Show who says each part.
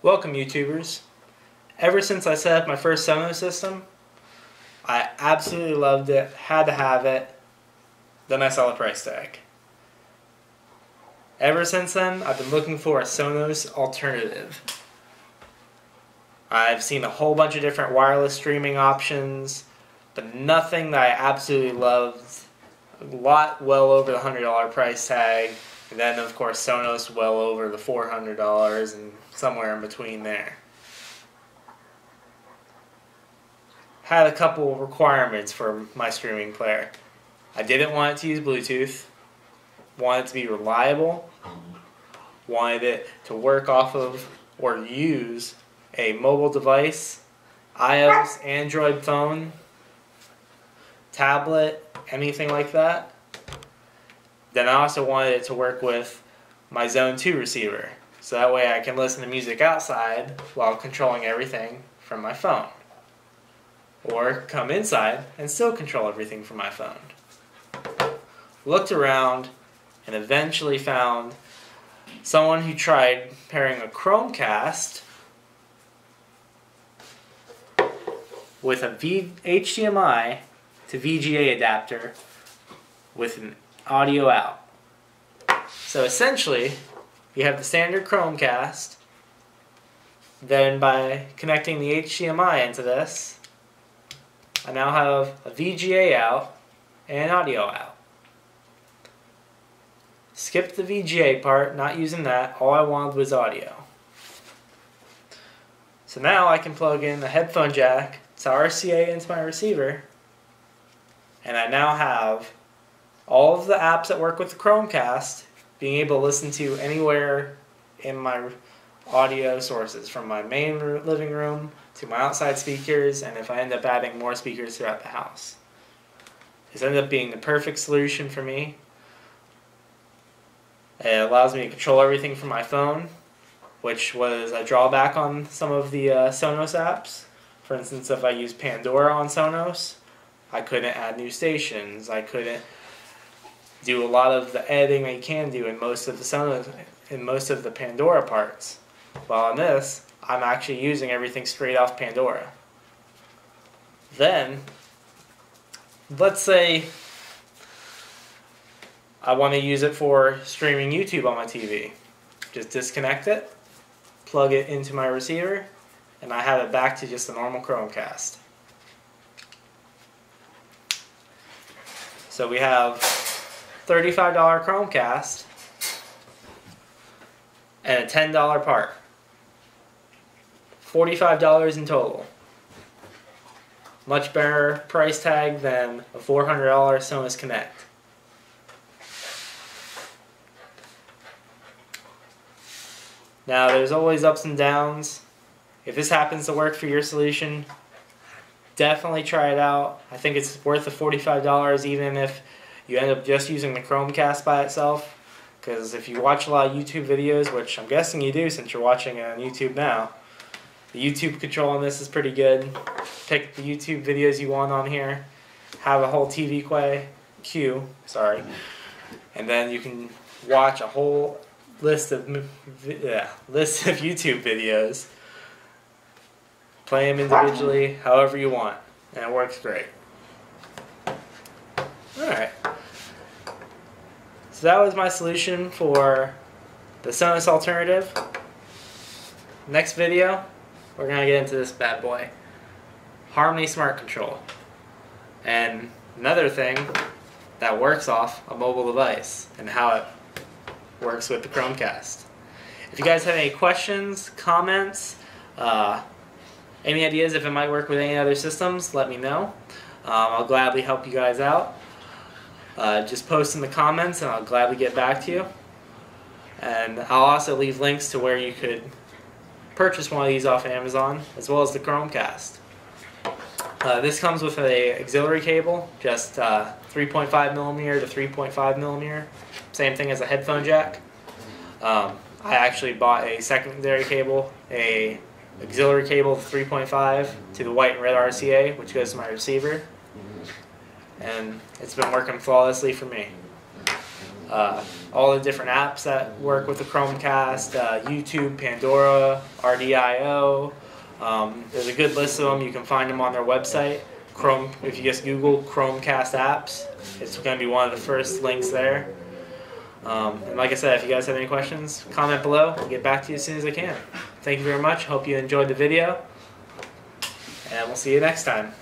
Speaker 1: Welcome YouTubers. Ever since I set up my first Sonos system, I absolutely loved it, had to have it, then I saw the price tag. Ever since then, I've been looking for a Sonos Alternative. I've seen a whole bunch of different wireless streaming options, but nothing that I absolutely loved. A lot well over the $100 price tag, and then of course Sonos well over the $400 and somewhere in between there. Had a couple requirements for my streaming player. I didn't want it to use Bluetooth, wanted it to be reliable, wanted it to work off of or use a mobile device, iOS, Android phone, tablet, anything like that. Then I also wanted it to work with my Zone 2 receiver, so that way I can listen to music outside while controlling everything from my phone. Or come inside and still control everything from my phone. Looked around and eventually found someone who tried pairing a Chromecast with a HDMI to VGA adapter with an audio out. So essentially, you have the standard Chromecast, then by connecting the HDMI into this, I now have a VGA out and an audio out. Skipped the VGA part, not using that, all I wanted was audio. So now I can plug in the headphone jack to RCA into my receiver, and I now have all of the apps that work with the Chromecast being able to listen to anywhere in my audio sources, from my main living room to my outside speakers, and if I end up adding more speakers throughout the house. This ended up being the perfect solution for me. It allows me to control everything from my phone, which was a drawback on some of the Sonos apps. For instance, if I use Pandora on Sonos, I couldn't add new stations. I couldn't do a lot of the editing that you can do in most of the Sonos, in most of the Pandora parts. While on this, I'm actually using everything straight off Pandora. Then, let's say I want to use it for streaming YouTube on my TV. Just disconnect it, plug it into my receiver, and I have it back to just a normal Chromecast. So we have $35 Chromecast and a $10 part. $45 in total. Much better price tag than a $400 Sonos Connect. Now there's always ups and downs. If this happens to work for your solution, definitely try it out. I think it's worth the $45 even if you end up just using the Chromecast by itself. Because if you watch a lot of YouTube videos, which I'm guessing you do since you're watching it on YouTube now, the YouTube control on this is pretty good. Pick the YouTube videos you want on here, have a whole TV queue, and then you can watch a whole list of YouTube videos. Play them individually, however you want, and it works great. Alright. So that was my solution for the Sonos Alternative. Next video, we're going to get into this bad boy. Harmony Smart Control. And another thing that works off a mobile device and how it works with the Chromecast. If you guys have any questions, comments, any ideas if it might work with any other systems, let me know. I'll gladly help you guys out. Just post in the comments and I'll gladly get back to you. And I'll also leave links to where you could purchase one of these off Amazon, as well as the Chromecast. This comes with an auxiliary cable, just 3.5mm to 3.5mm. Same thing as a headphone jack. I actually bought a secondary cable, a auxiliary cable 3.5 to the white and red RCA, which goes to my receiver, and it's been working flawlessly for me. all the different apps that work with the Chromecast, YouTube, Pandora, RDIO. There's a good list of them. You can find them on their website. If you just Google Chromecast apps, it's going to be one of the first links there. And like I said, if you guys have any questions, comment below. I'll get back to you as soon as I can. Thank you very much. Hope you enjoyed the video. And we'll see you next time.